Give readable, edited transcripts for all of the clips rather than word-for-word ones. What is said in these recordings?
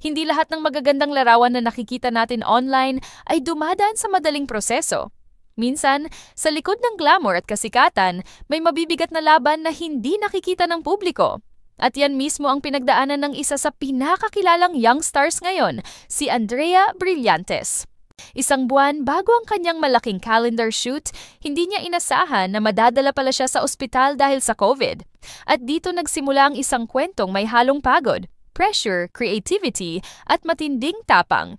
Hindi lahat ng magagandang larawan na nakikita natin online ay dumadaan sa madaling proseso. Minsan, sa likod ng glamour at kasikatan, may mabibigat na laban na hindi nakikita ng publiko. At yan mismo ang pinagdaanan ng isa sa pinakakilalang young stars ngayon, si Andrea Brillantes. Isang buwan bago ang kanyang malaking calendar shoot, hindi niya inasahan na madadala pala siya sa ospital dahil sa COVID. At dito nagsimula ang isang kwentong may halong pagod, pressure, creativity, at matinding tapang.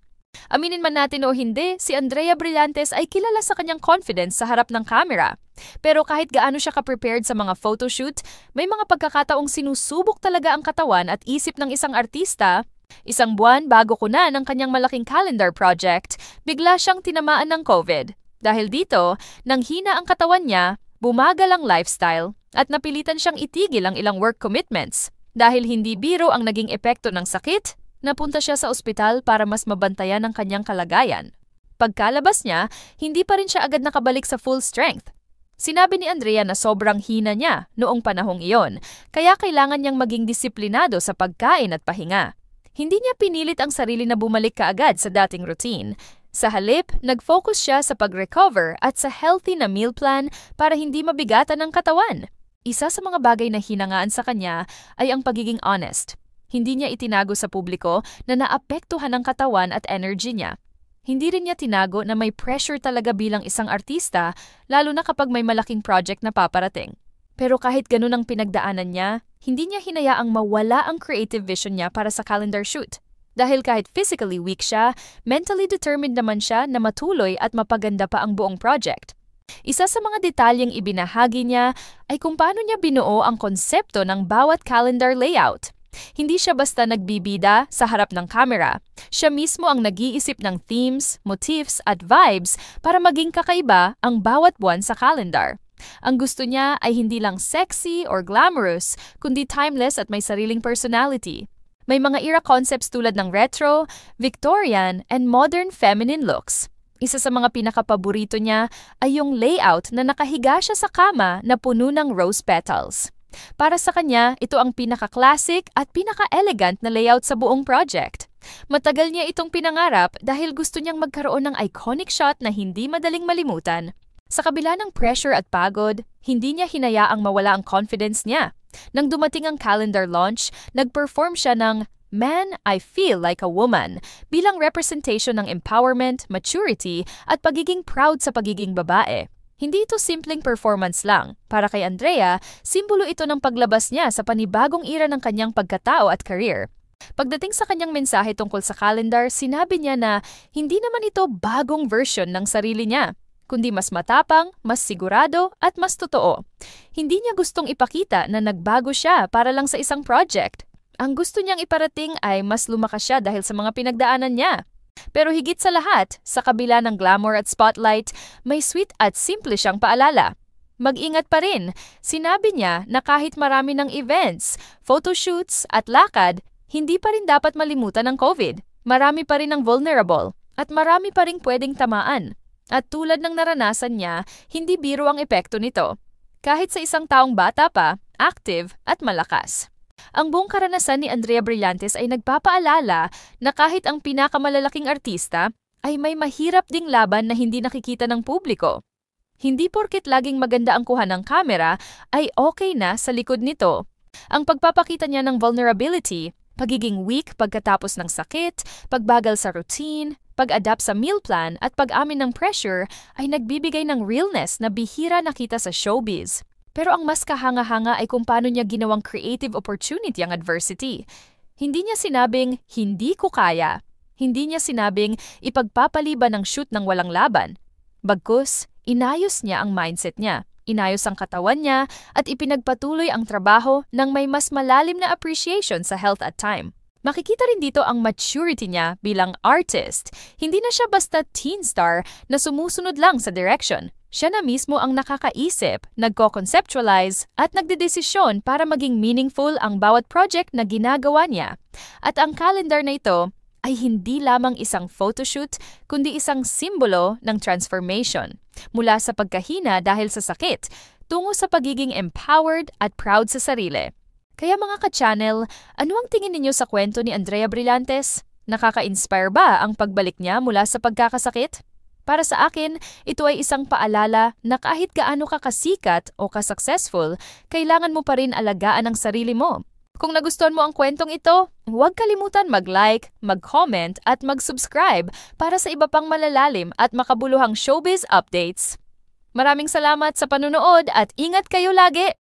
Aminin man natin o hindi, si Andrea Brillantes ay kilala sa kanyang confidence sa harap ng camera. Pero kahit gaano siya ka-prepared sa mga photoshoot, may mga pagkakataong sinusubok talaga ang katawan at isip ng isang artista. Isang buwan bago kuna ng kanyang malaking calendar project, bigla siyang tinamaan ng COVID. Dahil dito, nang hina ang katawan niya, bumagal ang lifestyle at napilitan siyang itigil ang ilang work commitments. Dahil hindi biro ang naging epekto ng sakit, napunta siya sa ospital para mas mabantayan ang kanyang kalagayan. Pagkalabas niya, hindi pa rin siya agad nakabalik sa full strength. Sinabi ni Andrea na sobrang hina niya noong panahong iyon, kaya kailangan niyang maging disiplinado sa pagkain at pahinga. Hindi niya pinilit ang sarili na bumalik kaagad sa dating routine. Sa halip, nag-focus siya sa pag-recover at sa healthy na meal plan para hindi mabigatan ng katawan. Isa sa mga bagay na hinangaan sa kanya ay ang pagiging honest. Hindi niya itinago sa publiko na naapektuhan ang katawan at energy niya. Hindi rin niya tinago na may pressure talaga bilang isang artista, lalo na kapag may malaking project na paparating. Pero kahit ganun ang pinagdaanan niya, hindi niya hinayaang mawala ang creative vision niya para sa calendar shoot. Dahil kahit physically weak siya, mentally determined naman siya na matuloy at mapaganda pa ang buong project. Isa sa mga detalyeng ibinahagi niya ay kung paano niya binuo ang konsepto ng bawat calendar layout. Hindi siya basta nagbibida sa harap ng camera. Siya mismo ang nag-iisip ng themes, motifs at vibes para maging kakaiba ang bawat buwan sa calendar. Ang gusto niya ay hindi lang sexy or glamorous, kundi timeless at may sariling personality. May mga era concepts tulad ng retro, Victorian, and modern feminine looks. Isa sa mga pinakapaborito niya ay yung layout na nakahiga siya sa kama na puno ng rose petals. Para sa kanya, ito ang pinaka-classic at pinaka-elegant na layout sa buong project. Matagal niya itong pinangarap dahil gusto niyang magkaroon ng iconic shot na hindi madaling malimutan. Sa kabila ng pressure at pagod, hindi niya hinayaang mawala ang confidence niya. Nang dumating ang calendar launch, nag-perform siya ng Man, I Feel Like a Woman bilang representation ng empowerment, maturity at pagiging proud sa pagiging babae. Hindi ito simpleng performance lang. Para kay Andrea, simbolo ito ng paglabas niya sa panibagong era ng kanyang pagkatao at career. Pagdating sa kanyang mensahe tungkol sa calendar, sinabi niya na hindi naman ito bagong version ng sarili niya, kundi mas matapang, mas sigurado, at mas totoo. Hindi niya gustong ipakita na nagbago siya para lang sa isang project. Ang gusto niyang iparating ay mas lumakas siya dahil sa mga pinagdaanan niya. Pero higit sa lahat, sa kabila ng glamour at spotlight, may sweet at simple siyang paalala. Mag-ingat pa rin. Sinabi niya na kahit marami ng events, photoshoots at lakad, hindi pa rin dapat malimutan ng COVID. Marami pa rin ang vulnerable at marami pa rin pwedeng tamaan. At tulad ng naranasan niya, hindi biro ang epekto nito. Kahit sa isang taong bata pa, active at malakas. Ang buong karanasan ni Andrea Brillantes ay nagpapaalala na kahit ang pinakamalalaking artista ay may mahirap ding laban na hindi nakikita ng publiko. Hindi porket laging maganda ang kuha ng kamera ay okay na sa likod nito. Ang pagpapakita niya ng vulnerability, pagiging weak pagkatapos ng sakit, pagbagal sa routine, pag-adapt sa meal plan at pag-amin ng pressure ay nagbibigay ng realness na bihira nakita sa showbiz. Pero ang mas kahanga-hanga ay kung paano niya ginawang creative opportunity ang adversity. Hindi niya sinabing, hindi ko kaya. Hindi niya sinabing, ipagpapaliban ng shoot ng walang laban. Bagkus, inayos niya ang mindset niya. Inayos ang katawan niya at ipinagpatuloy ang trabaho ng may mas malalim na appreciation sa health at time. Makikita rin dito ang maturity niya bilang artist. Hindi na siya basta teen star na sumusunod lang sa direction. Siya na mismo ang nakakaisip, nagko-conceptualize at nagdedesisyon para maging meaningful ang bawat project na ginagawa niya. At ang calendar na ito ay hindi lamang isang photoshoot kundi isang simbolo ng transformation. Mula sa pagkahina dahil sa sakit, tungo sa pagiging empowered at proud sa sarili. Kaya mga ka-channel, ano ang tingin ninyo sa kwento ni Andrea Brillantes? Nakaka-inspire ba ang pagbalik niya mula sa pagkakasakit? Para sa akin, ito ay isang paalala na kahit gaano ka kasikat o ka-successful, kailangan mo pa rin alagaan ang sarili mo. Kung nagustuhan mo ang kwentong ito, huwag kalimutan mag-like, mag-comment at mag-subscribe para sa iba pang malalalim at makabuluhang showbiz updates. Maraming salamat sa panunood at ingat kayo lagi!